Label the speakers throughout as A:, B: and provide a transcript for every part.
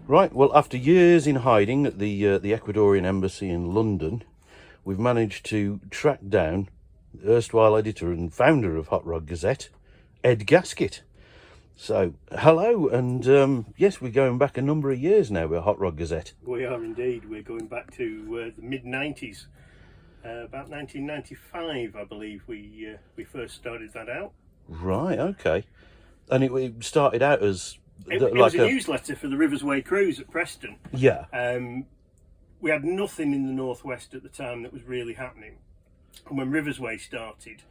A: Right, well, after years in hiding at the Ecuadorian embassy in London, we've managed to track down the erstwhile editor and founder of Hot Rod Gazette, Ed Gasket. So, hello, and yes, we're going back a number of years now with Hot Rod Gazette.
B: We are indeed. We're going back to the mid-90s. About 1995, I believe, we first started that out.
A: Right, okay. And it started out as...
B: It was a newsletter for the Riversway cruise at Preston.
A: Yeah.
B: We had nothing in the northwest at the time that was really happening. And when Riversway started,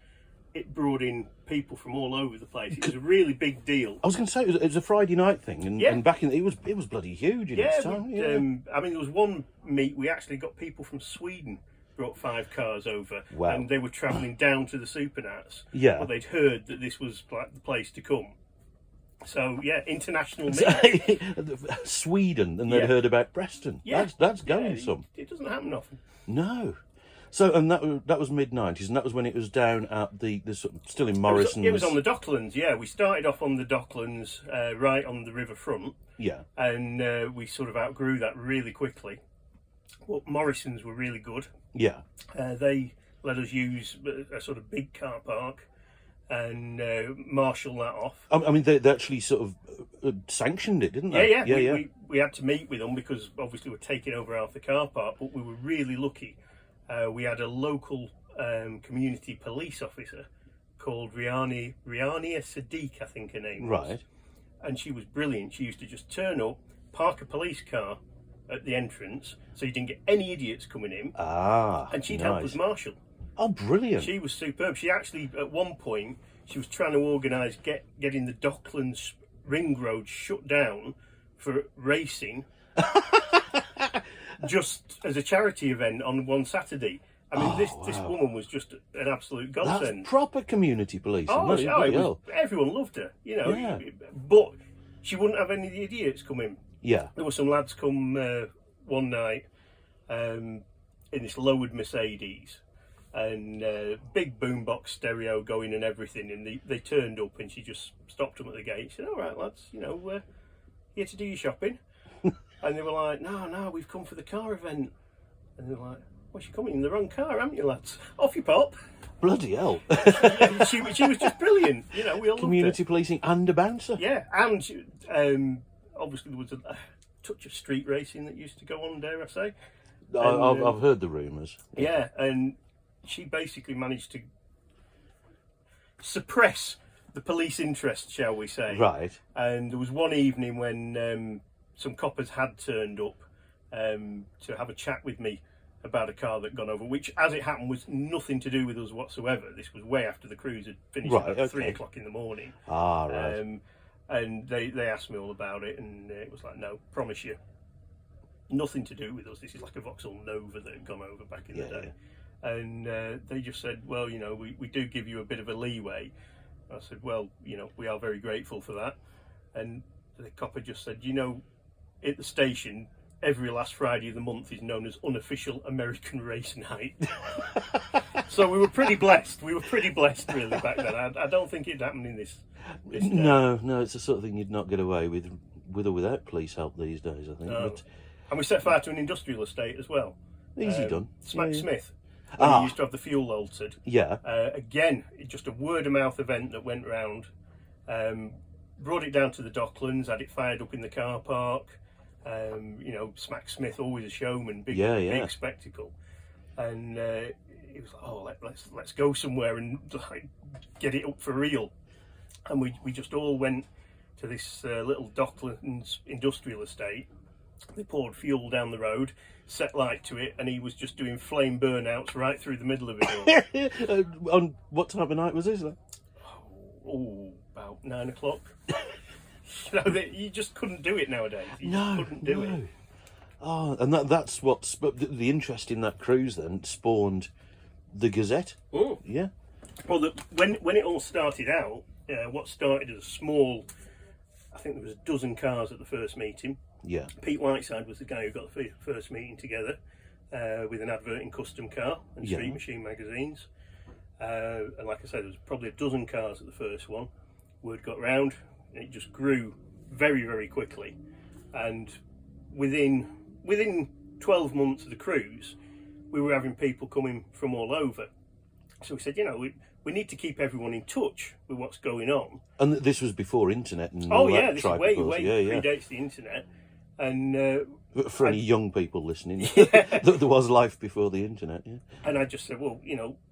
B: it brought in people from all over the place. It was a really big deal.
A: I was going to say it was a Friday night thing, and back in it was bloody huge in its time.
B: I mean, there was one meet we actually got people from Sweden. Brought 5 cars over,
A: wow.
B: And they were travelling down to the Supernats.
A: Yeah,
B: but they'd heard that this was like the place to come. So yeah, international meet.
A: Sweden, and they'd heard about Preston. Yeah, that's going some.
B: It doesn't happen often.
A: No. So, and that was mid-90s, and that was when it was down at the still in Morrison's.
B: It was on the Docklands. Yeah, we started off on the Docklands, right on the riverfront.
A: Yeah,
B: and we sort of outgrew that really quickly. Well, Morrison's were really good.
A: Yeah.
B: They let us use a sort of big car park and marshal that off.
A: I mean, they actually sort of sanctioned it, didn't they?
B: Yeah. We had to meet with them because obviously we're taking over half the car park, but we were really lucky. We had a local community police officer called Riania Sadiq, I think her name was.
A: Right.
B: And she was brilliant. She used to just turn up, park a police car at the entrance, so you didn't get any idiots coming in. And she'd help us marshal.
A: Oh, brilliant!
B: She was superb. She actually, at one point, she was trying to organise getting the Docklands ring road shut down for racing, just as a charity event on one Saturday. I mean, this woman was just an absolute godsend.
A: That's proper community policing.
B: Everyone loved her, you know. Yeah. But she wouldn't have any of the idiots come in.
A: Yeah.
B: There were some lads come one night in this lowered Mercedes and big boombox stereo going and everything, and they turned up and she just stopped them at the gate. She said, "All right, lads, you know, here to do your shopping." And they were like, no, we've come for the car event. And they were like, "Well, you're coming in the wrong car, haven't you, lads? Off you pop."
A: Bloody hell.
B: she was just brilliant. You know, we all
A: community policing and a bouncer.
B: Yeah, and she, obviously there was a touch of street racing that used to go on, dare I say.
A: I've heard the rumours.
B: Yeah, and she basically managed to suppress the police interest, shall we say.
A: Right.
B: And there was one evening when some coppers had turned up to have a chat with me about a car that had gone over, which, as it happened, was nothing to do with us whatsoever. This was way after the cruise had finished at 3 o'clock in the morning.
A: Right.
B: And they asked me all about it, and it was like, no, promise you, nothing to do with us. This is like a Vauxhall Nova that had gone over back in the day. And they just said, well, you know, we do give you a bit of a leeway. I said, well, you know, we are very grateful for that. And the copper just said, you know, at the station, every last Friday of the month is known as unofficial American race night. So we were pretty blessed. We were pretty blessed, really, back then. I don't think it happened in this
A: No, it's the sort of thing you'd not get away with or without police help these days, I think.
B: No. And we set fire to an industrial estate as well.
A: Easy done.
B: Smack Smith. We used to have the fuel altered.
A: Yeah.
B: Again, just a word-of-mouth event that went round. Brought it down to the Docklands, had it fired up in the car park. You know, Smack Smith, always a showman, big spectacle. And it was like, oh, let's go somewhere and like, get it up for real. And we just all went to this little Docklands industrial estate. They poured fuel down the road, set light to it, and he was just doing flame burnouts right through the middle of it all.
A: On what time of night was this?
B: Oh, about 9 o'clock. You know, you just couldn't do it nowadays. You just couldn't do it.
A: Oh, and that's what's the interest in that cruise then spawned the Gazette.
B: Oh,
A: yeah.
B: Well, when it all started out, what started as a small, I think there was a dozen cars at the first meeting.
A: Yeah.
B: Pete Whiteside was the guy who got the first meeting together with an advert in Custom Car and Street Machine magazines. And like I said, there was probably a dozen cars at the first one. Word got round, and it just grew very, very quickly. And within 12 months of the cruise, we were having people coming from all over. So we said, we need to keep everyone in touch with what's going on.
A: And this was before internet and
B: Oh
A: all
B: yeah,
A: that
B: this
A: type
B: is way
A: of course.
B: predates the internet. And
A: for any young people listening, there was life before the internet. Yeah.
B: And I just said, well,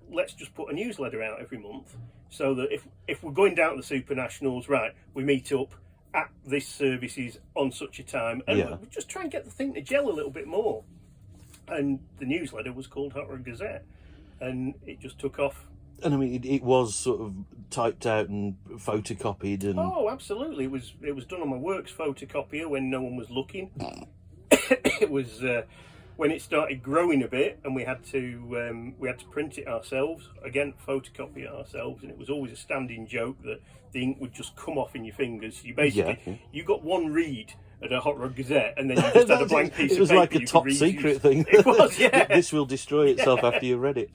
B: let's just put a newsletter out every month, so that if we're going down to the Super Nationals, right, we meet up at this services on such a time, and we just try and get the thing to gel a little bit more. And the newsletter was called Hot Rod Gazette, and it just took off.
A: And I mean, it was sort of typed out and photocopied, and
B: oh, absolutely, it was done on my works photocopier when no one was looking. It was when it started growing a bit, and we had to print it ourselves again, photocopy it ourselves, and it was always a standing joke that the ink would just come off in your fingers. You basically you got one read at a Hot Rod Gazette, and then you just had a blank piece of paper.
A: It was like a top secret thing.
B: It was, yeah.
A: This will destroy itself after you read it.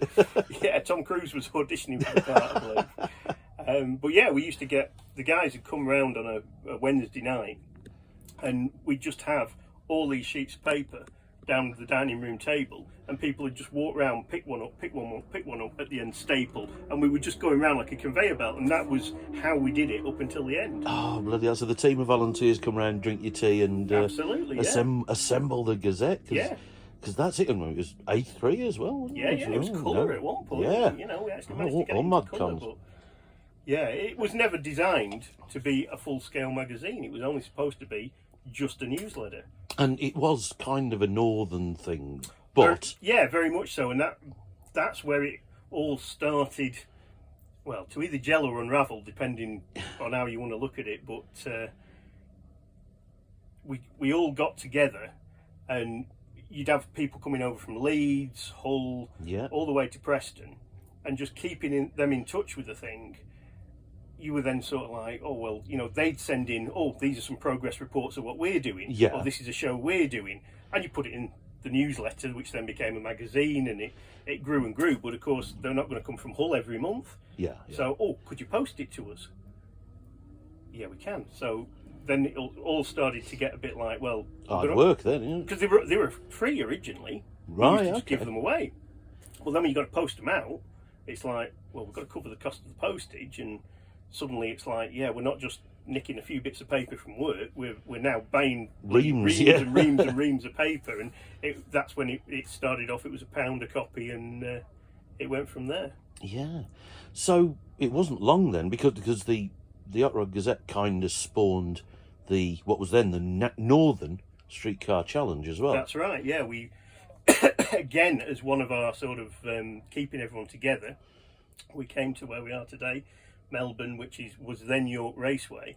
B: Yeah, Tom Cruise was auditioning for the part, I believe. But yeah, we used to get the guys would come round on a Wednesday night, and we'd just have all these sheets of paper down the dining room table, and people would just walk around, pick one up, pick one up at the end, staple, and we were just going around like a conveyor belt, and that was how we did it up until the end.
A: Oh, bloody hell. So the team of volunteers come around, drink your tea, and
B: absolutely,
A: assemble the Gazette. Because that's it. And it was A3 as well, wasn't it?
B: Yeah, it was colour at one point.
A: Yeah.
B: We actually managed to get it into colour, but yeah, it was never designed to be a full-scale magazine. It was only supposed to be just a newsletter.
A: And it was kind of a northern thing, but
B: yeah, very much so. And that's where it all started. Well, to either gel or unravel, depending on how you want to look at it. But we all got together, and you'd have people coming over from Leeds, Hull, all the way to Preston, and just keeping them in touch with the thing. You were then sort of like, oh, well, they'd send in, oh, these are some progress reports of what we're doing.
A: Yeah.
B: Or this is a show we're doing. And you put it in the newsletter, which then became a magazine, and it grew and grew. But of course, they're not going to come from Hull every month.
A: Yeah.
B: So, oh, could you post it to us? Yeah, we can. So then it all started to get a bit like, well...
A: hard work then, yeah.
B: Because they were free originally.
A: Right,
B: we used to just give them away. Well, then when you've got to post them out, it's like, well, we've got to cover the cost of the postage, and suddenly it's like, yeah, we're not just nicking a few bits of paper from work, we're now buying reams and reams and reams of paper, and that's when it started off. It was £1 a copy, and it went from there.
A: Yeah. So it wasn't long then, because the Hot Rod Gazette kind of spawned what was then the Northern Streetcar Challenge as well.
B: That's right, yeah. We again, as one of our sort of keeping everyone together, we came to where we are today, Melbourne, which was then York Raceway,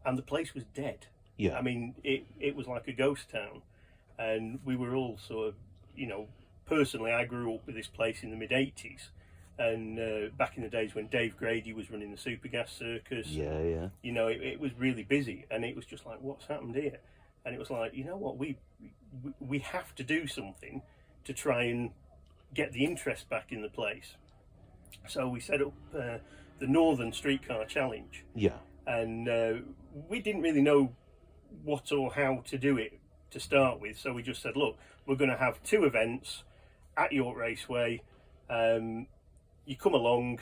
B: and the place was dead.
A: Yeah.
B: I mean, it was like a ghost town, and we were all sort of, personally, I grew up with this place in the mid-80s, and back in the days when Dave Grady was running the Super Gas Circus, it was really busy, and it was just like, what's happened here? And it was like, you know what, we have to do something to try and get the interest back in the place. So we set up the Northern Streetcar Challenge.
A: Yeah.
B: And we didn't really know what or how to do it to start with. So we just said, look, we're going to have 2 events at York Raceway. You come along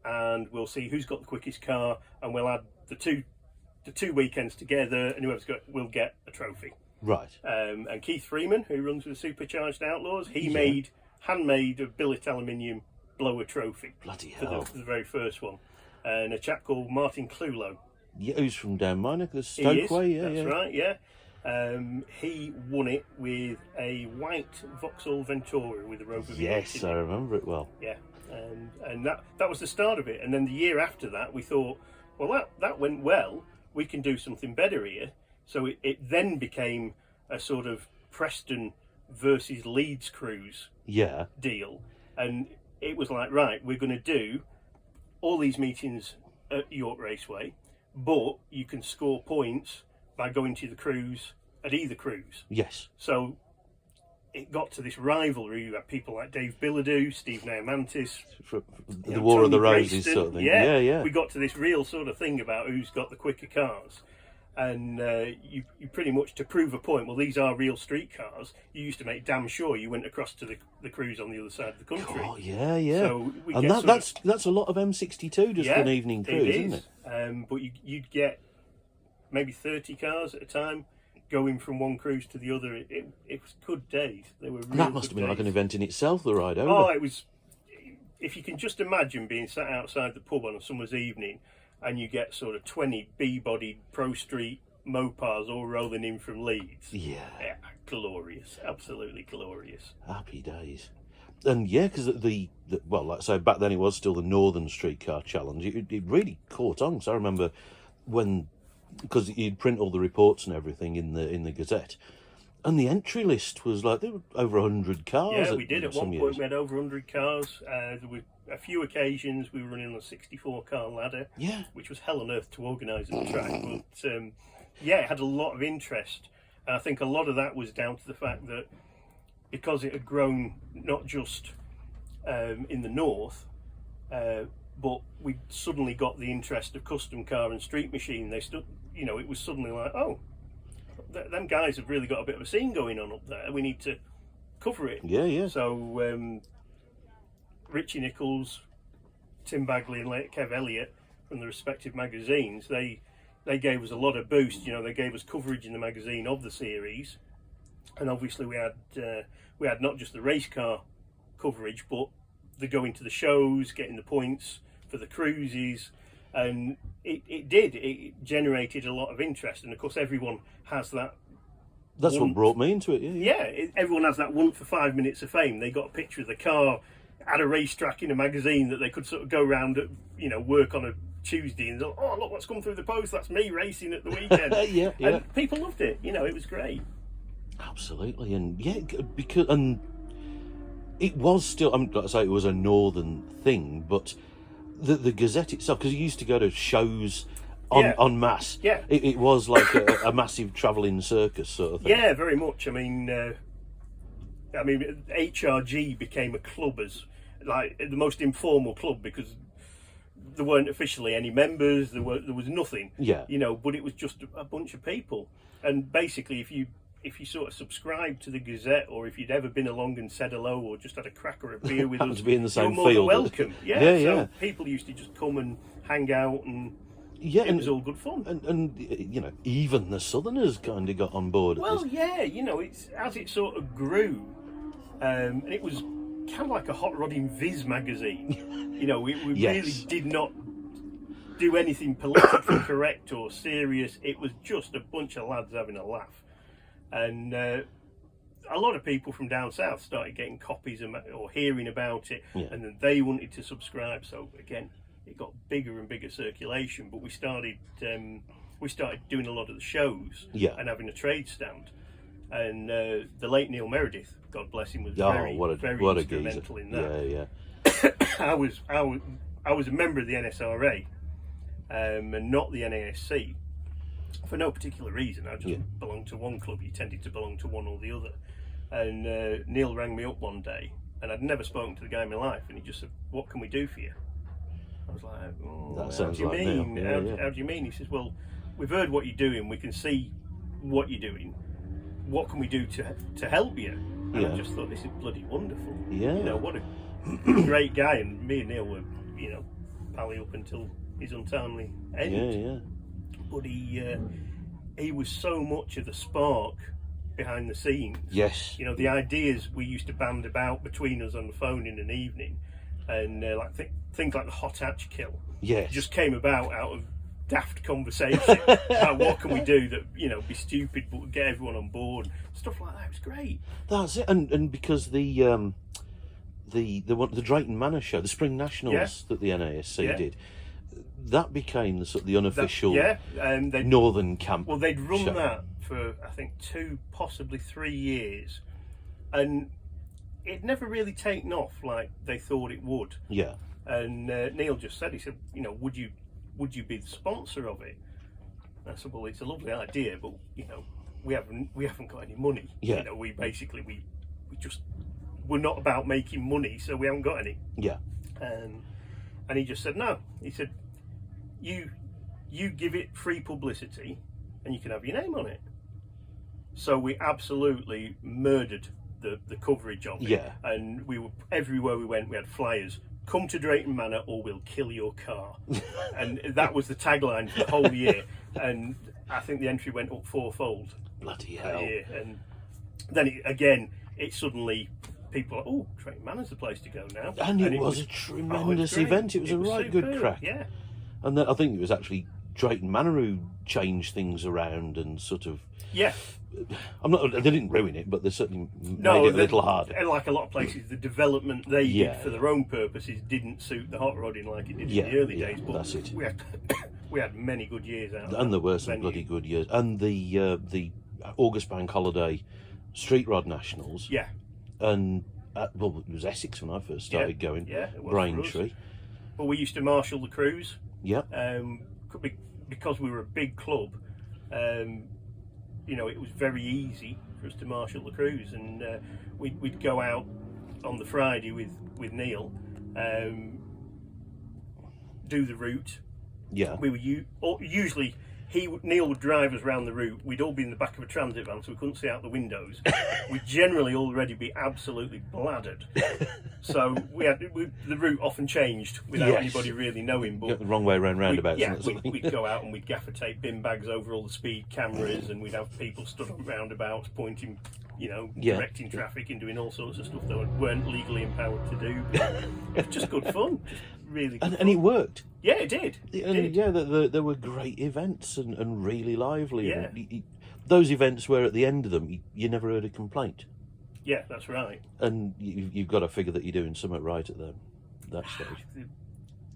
B: and we'll see who's got the quickest car, and we'll add the two weekends together, and whoever's will get a trophy.
A: Right.
B: And Keith Freeman, who runs with the Supercharged Outlaws, he handmade a billet aluminium blower trophy.
A: Bloody hell.
B: For the very first one. And a chap called Martin Clulow.
A: Yeah, who's from down my neck, the Stokeway.
B: That's right, yeah. He won it with a white Vauxhall Ventura with a Rover V8.
A: Yes, I remember it well.
B: Yeah, and that was the start of it. And then the year after that, we thought, well, that went well. We can do something better here. So it then became a sort of Preston versus Leeds cruise deal. And it was like, right, we're going to do all these meetings at York Raceway, but you can score points by going to the cruise at either cruise.
A: Yes.
B: So it got to this rivalry. You had people like Dave Bilodeau, Steve Neomantis,
A: the War of the Roses sort of thing.
B: Yeah. We got to this real sort of thing about who's got the quicker cars. And you pretty much, to prove a point, well, these are real streetcars, you used to make damn sure you went across to the cruise on the other side of the country.
A: Oh, yeah, yeah.
B: So
A: and that's a lot of M62 just for an evening cruise, isn't it?
B: But you'd get maybe 30 cars at a time going from one cruise to the other. It was good days. They were really
A: that must have been like an event in itself, the ride over.
B: Oh, it was. If you can just imagine being sat outside the pub on a summer's evening and you get sort of 20 B-bodied Pro Street Mopars all rolling in from Leeds.
A: Yeah.
B: Glorious. Absolutely glorious.
A: Happy days. And yeah, because well, like I say, back then it was still the Northern Streetcar Challenge. It really caught on. So I remember when, because you'd print all the reports and everything in the Gazette, and the entry list was like, there were over 100 cars.
B: Yeah, we did. At one point we had over 100 cars. There were a few occasions we were running on a 64-car ladder, which was hell on earth to organise at the track. But yeah, it had a lot of interest. And I think a lot of that was down to the fact that because it had grown not just in the north, but we suddenly got the interest of custom car and street machine. They stood, you know, it was suddenly like, oh, them guys have really got a bit of a scene going on up there. We need to cover it.
A: Yeah, yeah.
B: So Richie Nichols, Tim Bagley and Kev Elliott from the respective magazines, they gave us a lot of boost. You know, they gave us coverage in the magazine of the series, and obviously we had not just the race car coverage, but the going to the shows, getting the points for the cruises, and it generated a lot of interest. And of course, everyone has that.
A: That's what brought me into it.
B: Everyone has that want for 5 minutes of fame. They got a picture of the car at a racetrack in a magazine that they could sort of go around at, you know, work on a Tuesday and go, oh, look what's come through the post, that's me racing at the weekend.
A: Yeah.
B: And people loved it. You know, it was great.
A: Absolutely. And yeah, because it was still, I'm like I say, it was a northern thing, but the Gazette itself, because it used to go to shows en masse.
B: Yeah.
A: It was like a massive travelling circus sort of thing.
B: Yeah, very much. I mean, HRG became a club as like the most informal club because there weren't officially any members. There was nothing.
A: Yeah.
B: You know, but it was just a bunch of people. And basically, if you sort of subscribed to the Gazette, or if you'd ever been along and said hello, or just had a crack or a beer with us,
A: to be in the same
B: you're more
A: field.
B: than welcome. So people used to just come and hang out, and it was all good fun.
A: And you know, even the Southerners kind of got on board.
B: Well, yeah, you know, it's as it sort of grew, and it was kind of like a hot rodding Viz magazine. You know, we really did not do anything politically correct or serious. It was just a bunch of lads having a laugh. And a lot of people from down south started getting copies or hearing about it, and then they wanted to subscribe. So again, it got bigger and bigger circulation. But we started doing a lot of the shows and having a trade stand. And the late Neil Meredith, God bless him, was very instrumental in that.
A: Yeah.
B: I was a member of the NSRA and not the NASC. For no particular reason. I just belonged to one club. You tended to belong to one or the other. And Neil rang me up one day, and I'd never spoken to the guy in my life, and he just said, "What can we do for you?" I was like, "Oh,
A: that sounds
B: how do you
A: like
B: mean?
A: Neil.
B: How do you mean?" He says, "Well, we've heard what you're doing. We can see what you're doing. What can we do to help you?" And I just thought, this is bloody wonderful.
A: Yeah.
B: You know, what a great guy. And me and Neil were, you know, pally up until his untimely end.
A: Yeah.
B: But he was so much of the spark behind the scenes.
A: Yes.
B: You know, the ideas we used to band about between us on the phone in an evening, and things like the hot hatch kill.
A: Yes.
B: Just came about out of daft conversation about what can we do that, you know, be stupid but get everyone on board. Stuff like that. It was great.
A: That's it. And because the Drayton Manor show, the Spring Nationals that the NASC did, that became the unofficial Northern Camp.
B: Well, they'd run
A: show.
B: that for, I think, 2, possibly 3 years, and it never really taken off like they thought it would.
A: Yeah.
B: And Neil just said, he said, you know, would you be the sponsor of it? And I said, well, it's a lovely idea, but you know, we haven't got any money.
A: Yeah.
B: You know, we we're not about making money, so we haven't got any.
A: Yeah.
B: And he just said no. He said, you give it free publicity, and you can have your name on it. So we absolutely murdered the coverage of it.
A: Yeah.
B: And we were everywhere we went. We had flyers. Come to Drayton Manor, or we'll kill your car. And that was the tagline for the whole year. And I think the entry went up fourfold.
A: Bloody hell!
B: Year. And then it suddenly. People are, oh, Drayton Manor's the place to go now.
A: And it was a tremendous event. It was a right good crack.
B: Yeah.
A: And then I think it was actually Drayton Manor who changed things around and sort of.
B: Yeah.
A: They didn't ruin it, but they certainly made it a little harder.
B: And like a lot of places, the development they did for their own purposes didn't suit the hot rodding like it did in the early days. But
A: that's it.
B: We had many good years out of that.
A: And there were some bloody good years. And the August Bank Holiday Street Rod Nationals.
B: Yeah.
A: And well, it was Essex when I first started going.
B: Yeah, it was
A: Braintree.
B: But we used to marshal the crews.
A: Yeah.
B: Because we were a big club. It was very easy for us to marshal the crews, and we'd go out on the Friday with Neil, do the route.
A: Yeah.
B: We were usually Neil would drive us around the route. We'd all be in the back of a transit van, so we couldn't see out the windows. We'd generally already be absolutely bladdered. So the route often changed without anybody really knowing. But
A: the wrong way around roundabouts.
B: We'd go out and we'd gaffer tape bin bags over all the speed cameras, and we'd have people stood on roundabouts pointing, directing traffic and doing all sorts of stuff that weren't legally empowered to do. It was just good fun. Just really good fun.
A: And it worked.
B: Yeah, it did.
A: There were great events and really lively.
B: Yeah.
A: And those events where at the end of them, you never heard a complaint.
B: Yeah, that's right.
A: And you've got to figure that you're doing something right at that stage.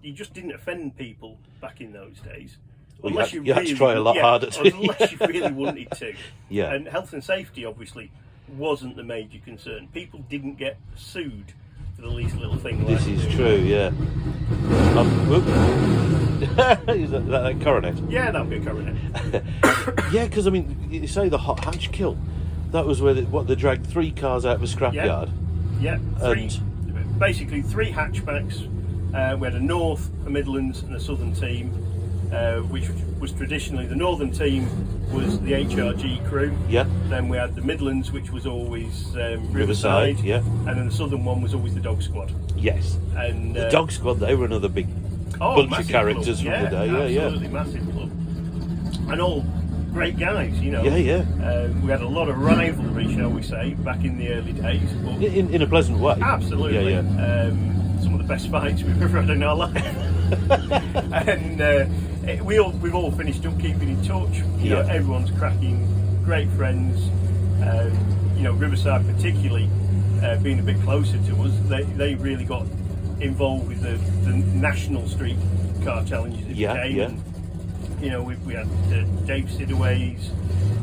B: You just didn't offend people back in those days.
A: Well, you had to try a lot harder to.
B: Unless you really wanted to.
A: Yeah.
B: And health and safety, obviously, wasn't the major concern. People didn't get sued for the least little thing.
A: This is true, yeah. Is that a coronet?
B: Yeah, that'd be a coronet.
A: Yeah, because you say the hot hatch kill. That was where they dragged 3 cars out of a scrapyard.
B: Yeah, basically 3 hatchbacks. We had a North, a Midlands, and a Southern team, which was traditionally the Northern team was the HRG crew. Yeah. Then we had the Midlands, which was always Riverside.
A: Yeah.
B: And then the Southern one was always the Dog Squad.
A: Yes. And the Dog Squad, they were another big bunch of characters from the day.
B: Absolutely massive club. And all great guys,
A: Yeah.
B: We had a lot of rivalry, shall we say, back in the early days. But
A: in a pleasant way.
B: Absolutely. Yeah. Some of the best fights we've ever had in our life. And we've all finished up keeping in touch. You know, everyone's cracking, great friends. Riverside particularly, being a bit closer to us, they really got involved with the national street car challenges that came. Yeah. And, we had Dave Sidaways,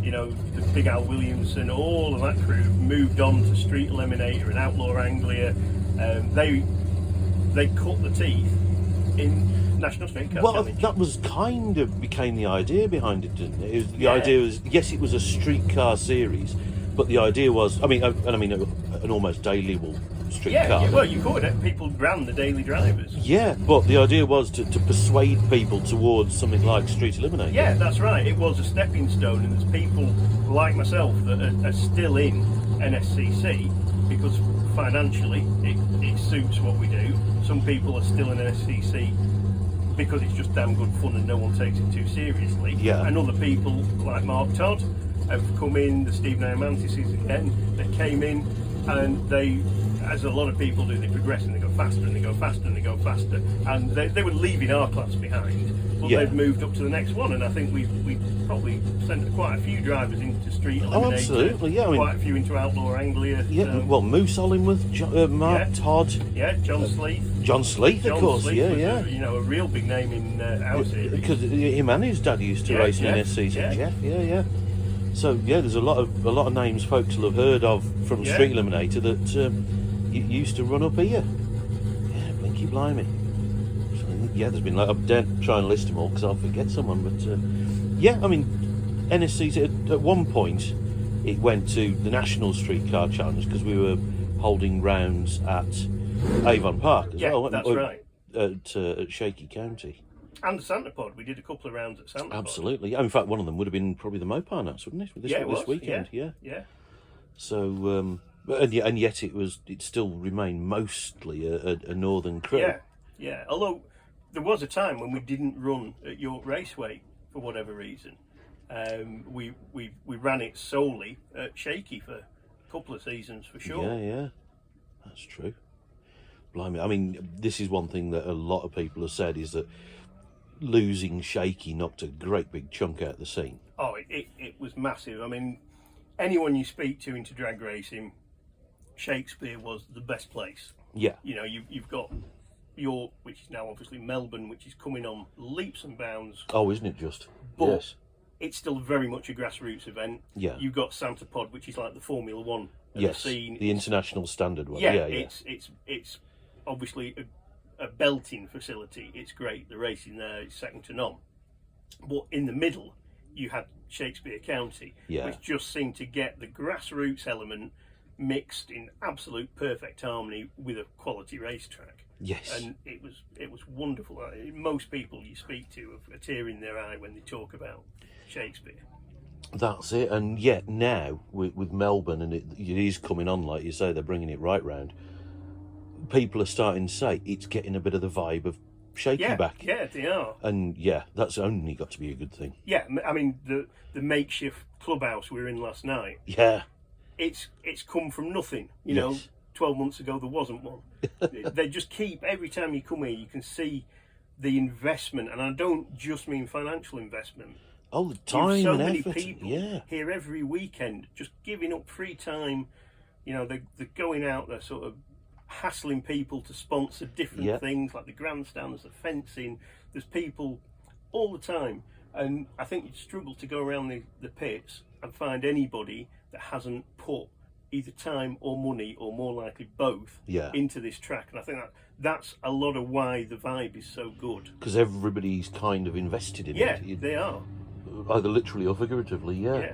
B: the Big Al Williamson, all of that crew moved on to Street Eliminator and Outlaw Anglia. They cut the teeth in National Streetcar Challenge.
A: That was kind of became the idea behind it, didn't it? The idea was, yes, it was a streetcar series, but the idea was, an almost daily streetcar.
B: Yeah, well, you could. People ran the daily drivers.
A: Yeah, but the idea was to persuade people towards something like Street Eliminator.
B: Yeah, that's right. It was a stepping stone, and there's people like myself that are still in NSCC because financially it suits what we do. Some people are still in NSCC because it's just damn good fun and no one takes it too seriously. Yeah. And other people like Mark Todd have come in, the Stephen Amantises again, that came in, and they, as a lot of people do, they progress and they go faster and they go faster and they go faster, and they were leaving our class behind, but they've moved up to the next one, and I think we've probably sent quite a few drivers into Street Eliminator. Oh, absolutely, yeah. Quite a few into Outlaw Anglia.
A: Yeah, well, Moose Hollingworth, Mark Todd.
B: Yeah, John Sleeth.
A: John Sleeth, of course,
B: was a real big name in our series.
A: Because him and his dad used to race in NSCC. Jeff, yeah. So there's a lot of names folks will have heard of from Street Eliminator that used to run up here. Yeah, blinky blimey. There's been I'm trying to list them all because I'll forget someone. But NSCC at one point it went to the National Streetcar Challenge because we were holding rounds at Avon Park as well.
B: That's right.
A: At Shaky County.
B: And the Santa Pod, we did a couple of rounds at Santa Pod.
A: Absolutely. In fact, one of them would have been probably the Mopar Nats, wouldn't it? This weekend, yeah. So, and yet it still remained mostly a northern crew.
B: Yeah. Although there was a time when we didn't run at York Raceway for whatever reason. We ran it solely at Shaky for a couple of seasons for sure.
A: Yeah, that's true. Blimey, I mean, this is one thing that a lot of people have said is that losing Shaky knocked a great big chunk out of the scene.
B: Oh, it was massive. I mean, anyone you speak to into drag racing, Shakespeare was the best place.
A: Yeah.
B: You know, you've got York, which is now obviously Melbourne, which is coming on leaps and bounds.
A: Oh, isn't it just?
B: But
A: yes.
B: It's still very much a grassroots event.
A: Yeah.
B: You've got Santa Pod, which is like the Formula One
A: yes,
B: scene.
A: The international standard one.
B: Yeah. It's obviously a belting facility. It's great. The racing there is second to none. But in the middle, you had Shakespeare County, which just seemed to get the grassroots element mixed in absolute perfect harmony with a quality racetrack.
A: Yes.
B: And it was wonderful. Most people you speak to have a tear in their eye when they talk about Shakespeare.
A: That's it. And yet now with Melbourne, and it is coming on, like you say, they're bringing it right round. People are starting to say it's getting a bit of the vibe of Shaky back.
B: Yeah, they are.
A: And that's only got to be a good thing.
B: Yeah, I mean the makeshift clubhouse we were in last night.
A: Yeah.
B: It's come from nothing. You know, 12 months ago there wasn't one. They just keep, every time you come here, you can see the investment, and I don't just mean financial investment.
A: Oh, the time
B: so
A: and
B: many
A: effort.
B: people
A: Yeah.
B: here every weekend, just giving up free time. You know, they're going out, they're sort of hassling people to sponsor different things like the grandstands, the fencing. There's people all the time, and I think you'd struggle to go around the pits and find anybody that hasn't put either time or money, or more likely both, into this track. And I think that's a lot of why the vibe is so good.
A: Because everybody's kind of invested in it.
B: Yeah, they are.
A: Either literally or figuratively, yeah.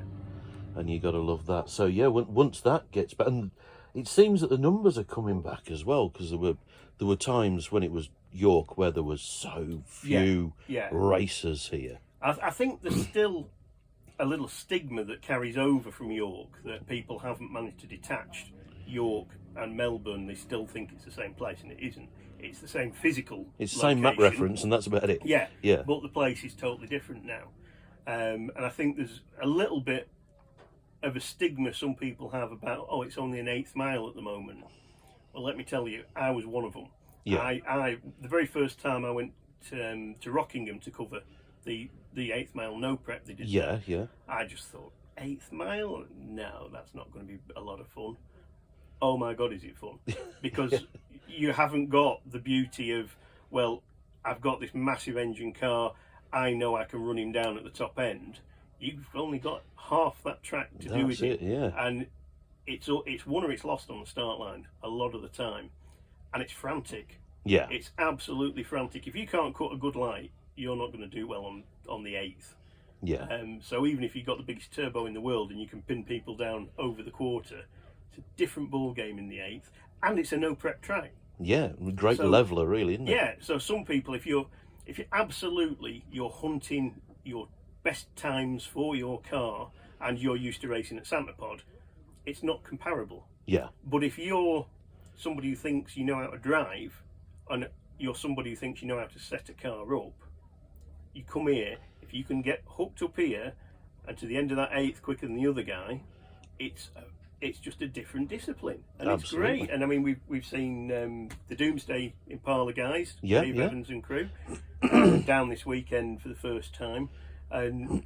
A: And you got to love that. So once that gets back, and it seems that the numbers are coming back as well, because there were times when it was York where there was so few racers here.
B: I think there's still a little stigma that carries over from York, that people haven't managed to detach York and Melbourne. They still think it's the same place, and it isn't. It's the same physical
A: It's the same map reference, and that's about it.
B: Yeah. But the place is totally different now. And I think there's a little bit of a stigma some people have about, it's only an 8th mile at the moment. Well, let me tell you, I was one of them. Yeah. I the very first time I went to Rockingham to cover the 8th mile no prep they did.
A: Yeah.
B: I just thought, 8th mile? No, that's not going to be a lot of fun. Oh my God, is it fun? Because you haven't got the beauty of, well, I've got this massive engine car, I know I can run him down at the top end. You've only got half that track to do with it. And it's won or it's lost on the start line a lot of the time. And it's frantic.
A: Yeah.
B: It's absolutely frantic. If you can't cut a good light, you're not going to do well on the 8th.
A: Yeah.
B: So even if you've got the biggest turbo in the world and you can pin people down over the quarter, it's a different ball game in the 8th. And it's a no prep track.
A: Yeah, great leveler really, isn't it?
B: Yeah, so some people, if you're hunting your best times for your car and you're used to racing at Santa Pod, it's not comparable.
A: Yeah.
B: But if you're somebody who thinks you know how to drive, and you're somebody who thinks you know how to set a car up, you come here, if you can get hooked up here and to the end of that 8th quicker than the other guy, it's just a different discipline, and
A: Absolutely.
B: It's great. And I mean, we've seen the Doomsday Impala guys, Dave Evans and crew, down this weekend for the first time, and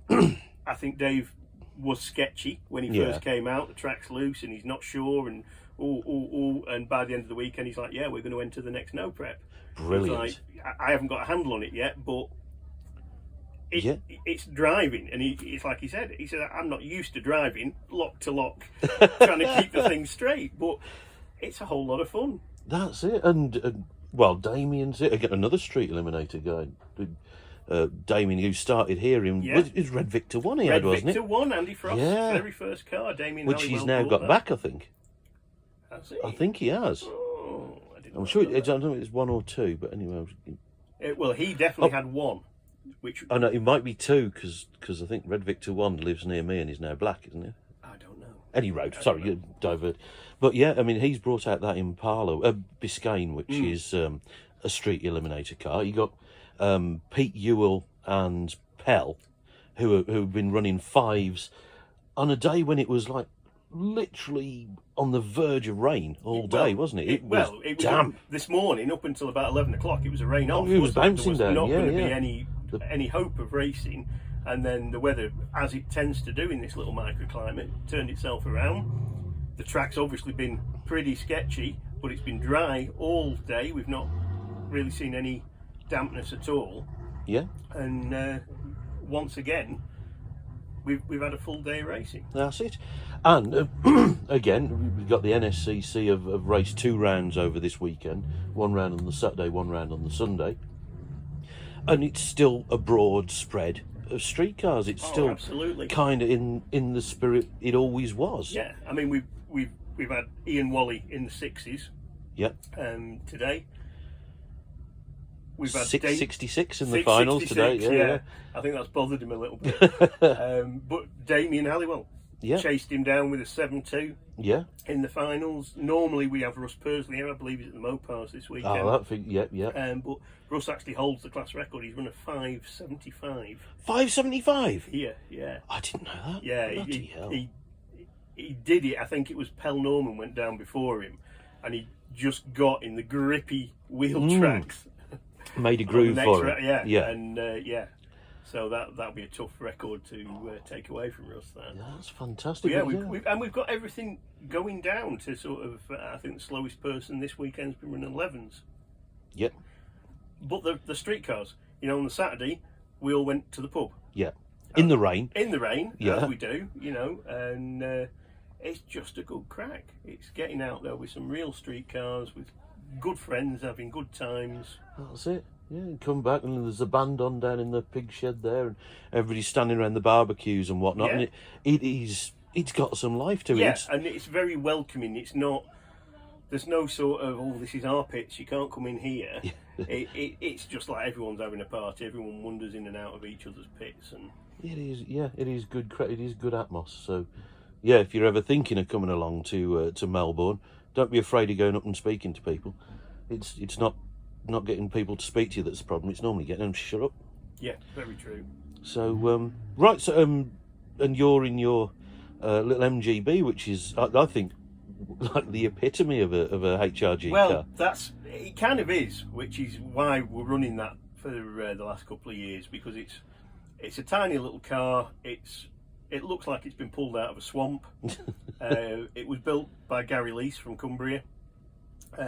B: I think Dave was sketchy when he first came out. The track's loose and he's not sure, and and by the end of the weekend he's like, we're going to enter the next no prep.
A: Brilliant.
B: Like, I haven't got a handle on it yet, but it's driving, and it's like he said, I'm not used to driving lock to lock, trying to keep the thing straight, but it's a whole lot of fun.
A: That's it. And well, Damien's it again, another street eliminator guy. Damien, who started here in is Red Victor 1 he had, wasn't it?
B: Red Victor 1, Andy Frost's very first car, Damien,
A: which he's now got back, I think.
B: Has he?
A: I think he has.
B: Oh, I didn't
A: I'm sure I don't know if it's 1 or 2, but anyway.
B: Well, he definitely had 1. which
A: I know it might be 2 because I think Red Victor 1 lives near me and is now black, isn't it?
B: I don't know.
A: Any road, sorry, you divert. But yeah, I mean, he's brought out that Impala, Biscayne, which is a street eliminator car. You got Pete Ewell and Pell, who've been running 5s on a day when it was like literally on the verge of rain all day, wasn't it? It was damp.
B: This morning, up until about 11 o'clock, it was a rain off.
A: It was bouncing down.
B: There was not going to be any hope of racing. And then the weather, as it tends to do in this little microclimate, turned itself around. The track's obviously been pretty sketchy, but it's been dry all day. We've not really seen any dampness at all.
A: Yeah.
B: And once again, we've had a full day of racing.
A: That's it. And again, we've got the NSCC have raced 2 rounds over this weekend. 1 round on the Saturday, 1 round on the Sunday. And it's still a broad spread of street cars. It's still
B: absolutely
A: kind of in the spirit it always was.
B: Yeah, I mean we've had Ian Wally in the 6s.
A: Yep.
B: Today we've had
A: 666 in the finals today. Yeah.
B: I think that's bothered him a little bit. But Damien Halliwell chased him down with a 7-2.
A: Yeah.
B: In the finals. Normally we have Russ Pursley here. I believe he's at the Mopars this weekend.
A: Oh, that thing, yeah.
B: But Russ actually holds the class record. He's run a 5.75.
A: 5.75?
B: Here, yeah.
A: I didn't know that.
B: Yeah, he did it. I think it was Pell Norman went down before him, and he just got in the grippy wheel tracks.
A: Made a groove for it.
B: Yeah. And so that'll be a tough record to take away from Russ.
A: That's fantastic.
B: We've got everything going down to sort of. I think the slowest person this weekend's been running 11s.
A: Yep.
B: But the street cars, on the Saturday, we all went to the pub.
A: Yeah. In the rain.
B: In the rain, as we do, and it's just a good crack. It's getting out there with some real street cars, with good friends, having good times.
A: That's it. Yeah, and come back and there's a band on down in the pig shed there, and everybody's standing around the barbecues and whatnot.
B: Yeah.
A: And it's got some life to it.
B: Yeah, and it's very welcoming. It's not. There's no sort of this is our pits. You can't come in here. It's just like everyone's having a party. Everyone wanders in and out of each other's pits, and
A: it is. Yeah, it is good. It is good atmos. So, yeah, if you're ever thinking of coming along to Melbourne, don't be afraid of going up and speaking to people. It's not getting people to speak to you that's the problem. It's normally getting them to shut up.
B: Yeah, very true.
A: So right, so and you're in your little MGB, which is I think like the epitome of a HRG car.
B: Well, it kind of is, which is why we're running that for the last couple of years, because it's a tiny little car. It looks like it's been pulled out of a swamp. It was built by Gary Lease from Cumbria.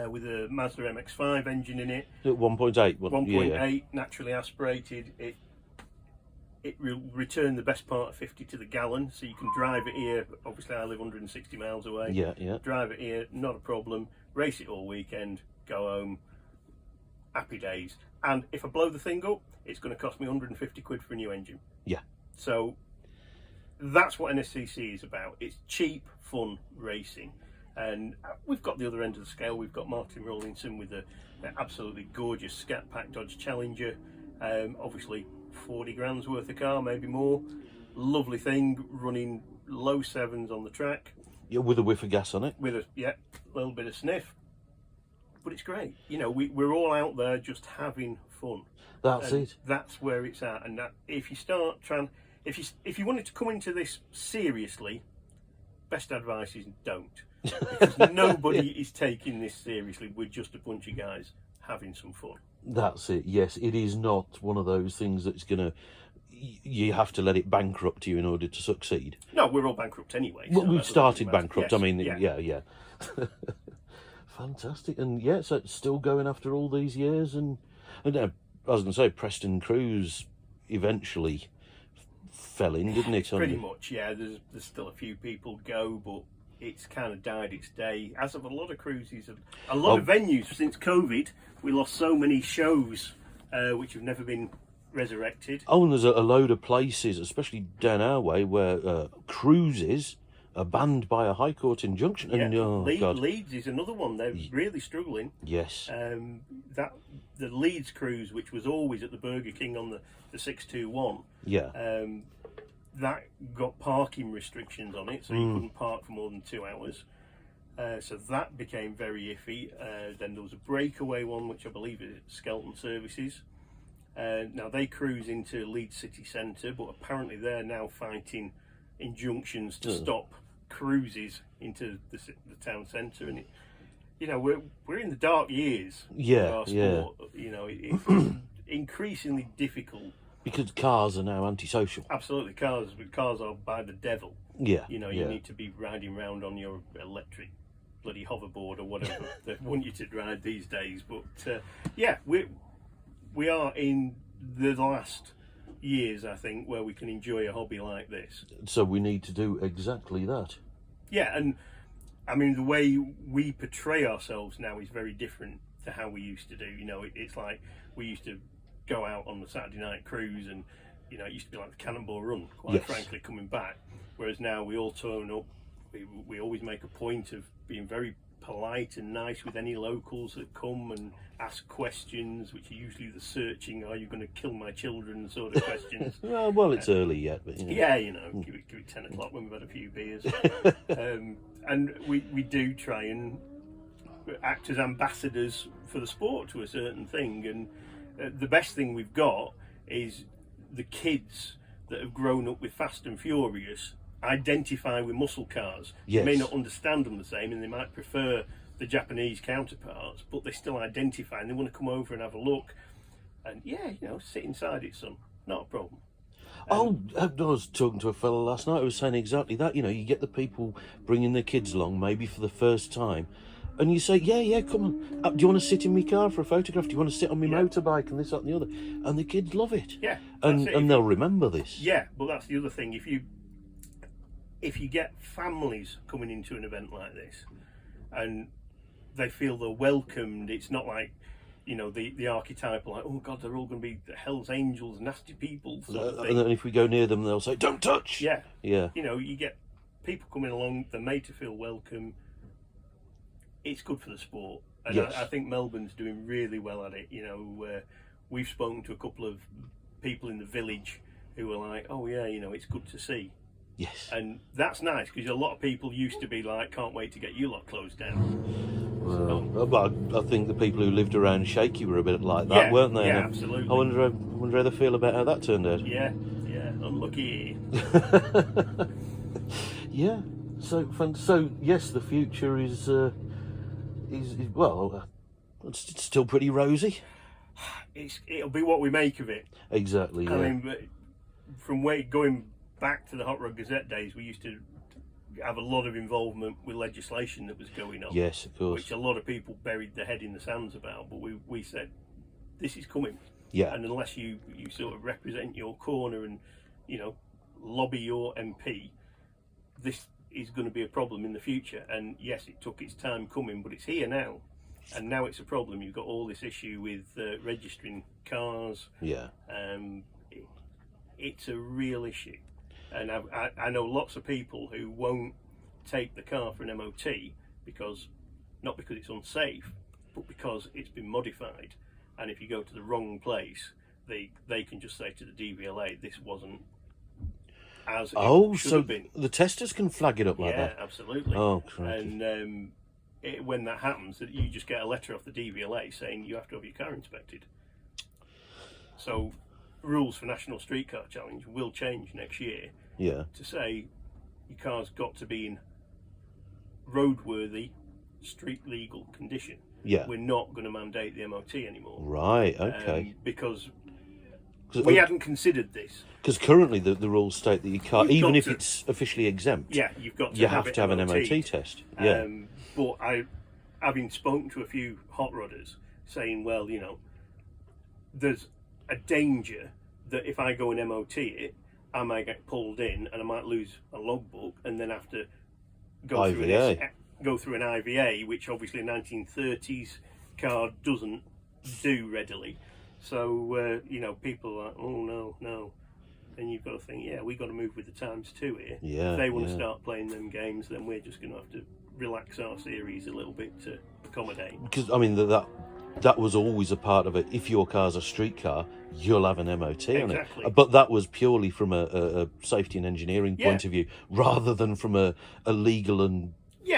B: With a Mazda MX-5 engine in it.
A: 1.8.
B: 1.8, naturally aspirated. It will return the best part of 50 to the gallon, so you can drive it here. Obviously, I live 160 miles away.
A: Yeah.
B: Drive it here, not a problem. Race it all weekend, go home, happy days. And if I blow the thing up, it's going to cost me 150 quid for a new engine.
A: Yeah.
B: So that's what NSCC is about. It's cheap, fun racing. And we've got the other end of the scale. We've got Martin Rollinson with an absolutely gorgeous Scat Pack Dodge Challenger. Obviously 40 grand's worth of car, maybe more. Lovely thing, running low 7s on the track.
A: Yeah, with a whiff of gas on it.
B: With a little bit of sniff. But it's great. We're all out there just having fun.
A: That's it.
B: That's where it's at. And if you start if you wanted to come into this seriously, best advice is don't. Because nobody is taking this seriously. We're just a bunch of guys having some fun.
A: That's it. Yes, it is not one of those things that's you have to let it bankrupt you in order to succeed.
B: No, we're all bankrupt anyway.
A: Well, we've started bankrupt.
B: Yes,
A: I mean, yeah. Fantastic. And so it's still going after all these years. And I was going to say, Preston Cruz eventually fell in, didn't it?
B: Pretty much, yeah. There's still a few people go, but it's kind of died its day, as of a lot of cruises, a lot of venues. Since COVID, we lost so many shows which have never been resurrected.
A: Oh, and there's a load of places, especially down our way, where cruises banned by a High Court injunction. And God.
B: Leeds is another one. They're really struggling.
A: Yes.
B: That the Leeds cruise, which was always at the Burger King on the 621.
A: Yeah.
B: That got parking restrictions on it, so you couldn't park for more than 2 hours. So that became very iffy. Then there was a breakaway one, which I believe is Skelton Services. Now they cruise into Leeds city centre, but apparently they're now fighting injunctions to stop cruises into the town centre. And we're in the dark years of our sport. It's increasingly difficult. Because
A: cars are now antisocial.
B: Absolutely, cars are by the devil.
A: Yeah.
B: You need to be riding around on your electric bloody hoverboard or whatever they want you to ride these days. But we are in the last years, I think, where we can enjoy a hobby like this.
A: So we need to do exactly that.
B: Yeah, and I mean the way we portray ourselves now is very different to how we used to do. It's like we used to go out on the Saturday night cruise, and it used to be like the Cannonball Run, quite frankly, coming back. Whereas now we all turn up. We always make a point of being very polite and nice with any locals that come and ask questions, which are usually the searching, "Are you going to kill my children?" sort of questions.
A: well, it's early yet, but
B: give it 10 o'clock when we've had a few beers. And we do try and act as ambassadors for the sport to a certain thing, and the best thing we've got is the kids that have grown up with Fast and Furious identify with muscle cars.
A: Yes.
B: They may not understand them the same, and they might prefer the Japanese counterparts, but they still identify and they want to come over and have a look. And sit inside it, son. Not a problem.
A: I was talking to a fellow last night who was saying exactly that. You get the people bringing their kids along, maybe for the first time, and you say, yeah, come on. Do you want to sit in my car for a photograph? Do you want to sit on my motorbike and this, that and the other? And the kids love it.
B: Yeah.
A: And they'll remember this.
B: Yeah, but that's the other thing. If you get families coming into an event like this and they feel they're welcomed, it's not like, the archetypal, like, oh God, they're all going to be Hell's Angels, nasty people sort of thing.
A: And then if we go near them, they'll say, don't touch.
B: Yeah.
A: Yeah.
B: You get people coming along, they're made to feel welcome. It's good for the sport, and
A: yes.
B: I think Melbourne's doing really well at it. We've spoken to a couple of people in the village who were like, "Oh yeah, it's good to see."
A: Yes,
B: and that's nice because a lot of people used to be like, "Can't wait to get you lot closed down."
A: Well, I think the people who lived around Shaky were a bit like that, weren't they?
B: Yeah, absolutely.
A: I wonder how they feel about how that turned out.
B: Yeah, unlucky.
A: Yeah. So yes, the future is well, it's still pretty rosy.
B: It'll be what we make of it.
A: Exactly. Yeah.
B: I mean, from going back to the Hot Rod Gazette days, we used to have a lot of involvement with legislation that was going on.
A: Yes, of course.
B: Which a lot of people buried their head in the sands about, but we said, this is coming.
A: Yeah.
B: And unless you sort of represent your corner and, lobby your MP, this is going to be a problem in the future. And yes, it took its time coming, but it's here now. And now it's a problem. You've got all this issue with registering cars.
A: Yeah.
B: It's a real issue. And I know lots of people who won't take the car for an MOT not because it's unsafe, but because it's been modified. And if you go to the wrong place, they can just say to the DVLA, this wasn't as it should have been.
A: The testers can flag it up like that?
B: Yeah, absolutely.
A: Oh, crikey.
B: And when that happens, you just get a letter off the DVLA saying you have to have your car inspected. So rules for National Streetcar Challenge will change next year.
A: Yeah.
B: To say your car's got to be in roadworthy, street legal condition.
A: Yeah.
B: We're not going to mandate the MOT anymore.
A: Right. Okay.
B: Because we hadn't considered this.
A: Because currently the rules state that you can't, even if it's officially exempt.
B: Yeah, you've got to.
A: You have to have an MOT test. Yeah.
B: But having spoken to a few hot rodders, saying, well, there's a danger that if I go and MOT it, I might get pulled in and I might lose a logbook and then have to go through an IVA, which obviously a 1930s car doesn't do readily. So people are like, oh no. And you've got to think, we've got to move with the times too here.
A: Yeah,
B: if they want to start playing them games, then we're just going to have to relax our series a little bit to accommodate.
A: Because I mean that was always a part of it. If your car's a street car, you'll have an MOT on it. But that was purely from a safety and engineering point of view, rather than from a legal and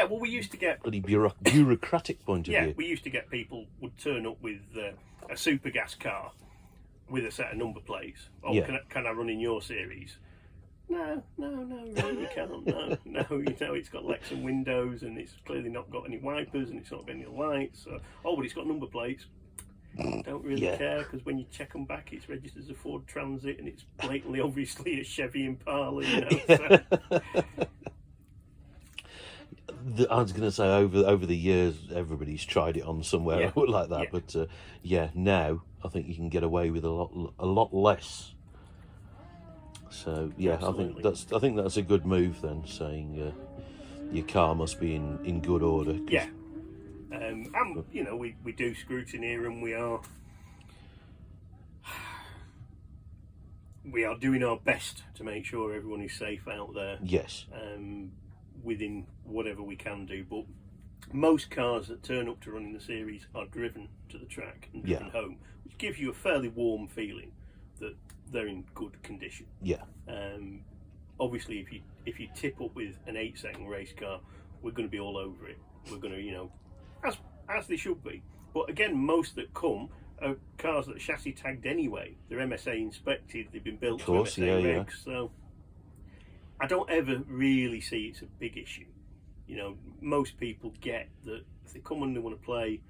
B: we used to get
A: bureaucratic point of view.
B: Yeah, we used to get people would turn up with a super gas car with a set of number plates. Oh, can I run in your series? No, really, you can't. No, it's got Lexan windows and it's clearly not got any wipers and it's not got any lights. So, but it's got number plates. Don't really care, because when you check them back, it's registered as a Ford Transit and it's blatantly, obviously, a Chevy Impala. So.
A: I was going to say over the years, everybody's tried it on somewhere like that, but now I think you can get away with a lot less. So
B: Absolutely.
A: I think that's a good move then, saying your car must be in good order.
B: And we do scrutineer, and we are doing our best to make sure everyone is safe out there.
A: Yes.
B: Within whatever we can do, but most cars that turn up to run in the series are driven to the track and driven home, which gives you a fairly warm feeling that they're in good condition. Obviously, if you tip up with an 8-second race car, we're going to be all over it. We're going to, as they should be. But again, most that come are cars that are chassis tagged anyway. They're MSA inspected. They've been built to MSA regs. So I don't ever really see it's a big issue. Most people get that if they come and they want to play,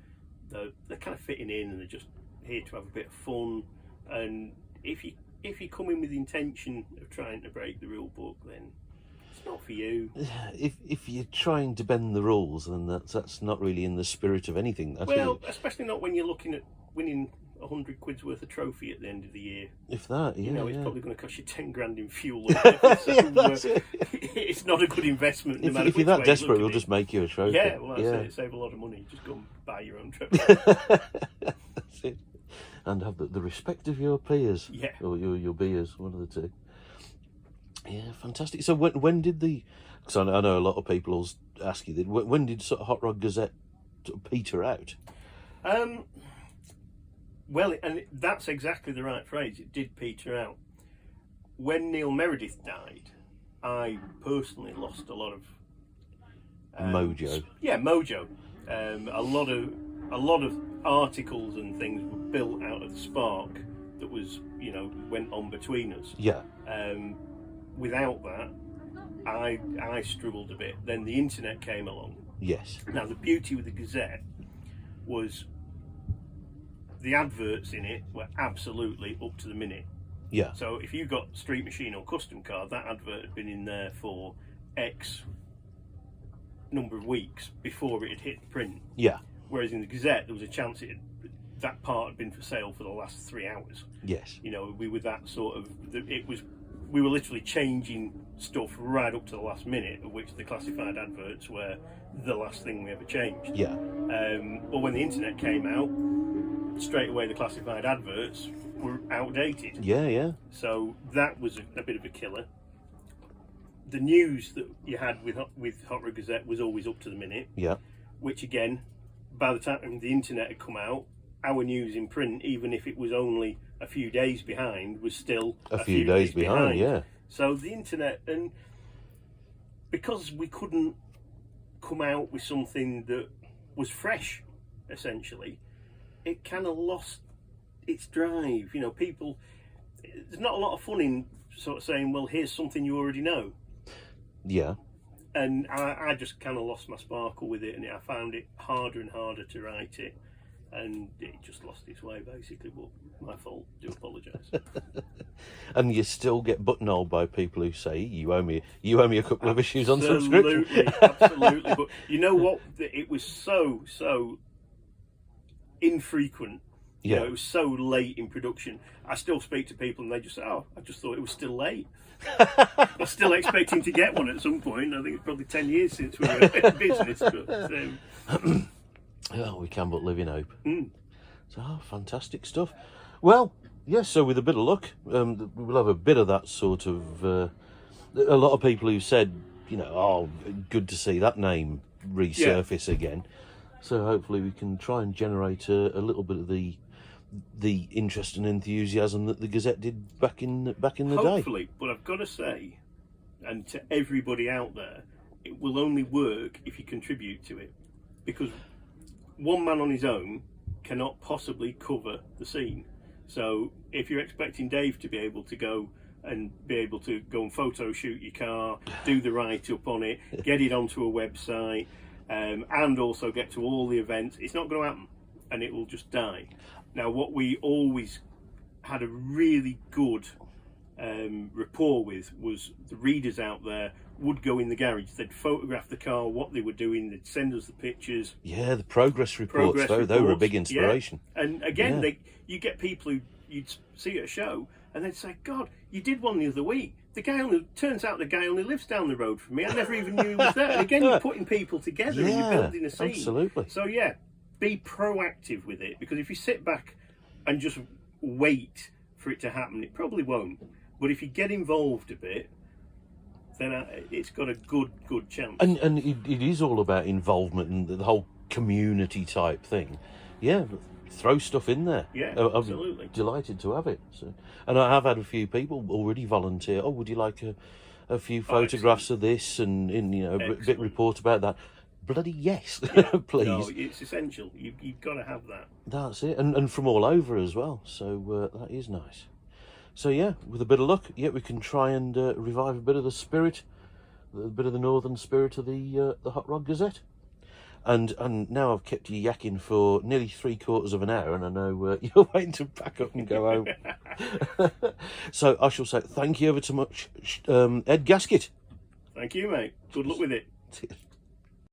B: they're kind of fitting in and they're just here to have a bit of fun. And if you come in with the intention of trying to break the rule book, then it's not for you.
A: If you're trying to bend the rules, then that's not really in the spirit of anything.
B: Especially not when you're looking at winning 100 quid's worth of trophy at the end of the year.
A: If that,
B: it's probably going to cost you 10 grand in fuel. It's not a good investment. No matter
A: if you're that desperate, we'll just make you a trophy.
B: Yeah, well, that's it. Save a lot of money. Just go and buy your own trophy.
A: That's it. And have the respect of your peers.
B: Yeah.
A: Or your beers, one of the two. Yeah, fantastic. So when did because I know a lot of people will ask you, when did sort of Hot Rod Gazette peter out?
B: Well, and that's exactly the right phrase. It did peter out. When Neil Meredith died, I personally lost a lot of
A: mojo.
B: Yeah, mojo. A lot of articles and things were built out of the spark that was, went on between us.
A: Yeah.
B: Without that, I struggled a bit. Then the internet came along.
A: Yes.
B: Now the beauty with the Gazette was the adverts in it were absolutely up to the minute.
A: Yeah.
B: So if you got Street Machine or Custom Car, that advert had been in there for X number of weeks before it had hit print.
A: Yeah.
B: Whereas in the Gazette, there was a chance that part had been for sale for the last 3 hours.
A: Yes.
B: We were that sort of. We were literally changing stuff right up to the last minute, of which the classified adverts were the last thing we ever changed.
A: Yeah.
B: But when the internet came out, straight away the classified adverts were outdated.
A: Yeah.
B: So that was a bit of a killer. The news that you had with Hot Rod Gazette was always up to the minute.
A: Yeah.
B: Which again, by the time the internet had come out, our news in print, even if it was only a few days behind, was still a few days behind.
A: Yeah.
B: So the internet, and because we couldn't come out with something that was fresh, essentially, it kind of lost its drive. People, there's not a lot of fun in sort of saying, well, here's something you already know.
A: Yeah.
B: And I just kind of lost my sparkle with it, and I found it harder and harder to write it, and it just lost its way, basically. But my fault. Do apologise.
A: And you still get buttonholed by people who say you owe me a couple of issues on subscription.
B: Absolutely. But you know what? It was so infrequent.
A: Yeah.
B: It was so late in production. I still speak to people and they just say, "Oh, I just thought it was still late." I'm still expecting to get one at some point. I think it's probably 10 years since we were in business. But,
A: we can but live in hope. So, fantastic stuff. Well, Yes, so with a bit of luck, we'll have a bit of that sort of... a lot of people who said, you know, oh, good to see that name resurface again. So hopefully we can try and generate a little bit of the interest and enthusiasm that the Gazette did back in the day.
B: Hopefully, but I've got to say, and to everybody out there, it will only work if you contribute to it, because one man on his own cannot possibly cover the scene. So if you're expecting Dave to be able to go and photo shoot your car, do the write-up on it, get it onto a website, and also get to all the events, it's not going to happen, and it will just die. Now, what we always had a really good rapport with was the readers out there would go in the garage, they'd photograph the car, what they were doing, they'd send us the pictures.
A: Yeah, the progress reports, they were a big inspiration.
B: Yeah. And again, you get people who you'd see at a show and they'd say, God, you did one the other week. Turns out the guy only lives down the road from me. I never even knew he was there. And again, you're putting people together and you're building a scene.
A: Absolutely.
B: So yeah, be proactive with it, because if you sit back and just wait for it to happen, it probably won't. But if you get involved a bit, then it's got a good chance.
A: And it is all about involvement and the whole community type thing. Yeah, throw stuff in there.
B: Yeah, absolutely.
A: I'm delighted to have it. So, and I have had a few people already volunteer. Oh, would you like a few photographs of this and a bit report about that? Bloody yes, please.
B: No, it's essential. You've got to have that.
A: That's it, and from all over as well. So that is nice. So yeah, with a bit of luck, we can try and revive a bit of the spirit, a bit of the northern spirit of the Hot Rod Gazette. And now I've kept you yakking for nearly 3/4 of an hour, and I know you're waiting to pack up and go home. So I shall say thank you ever so much, Ed Gasket.
B: Thank you, mate. Good luck with it.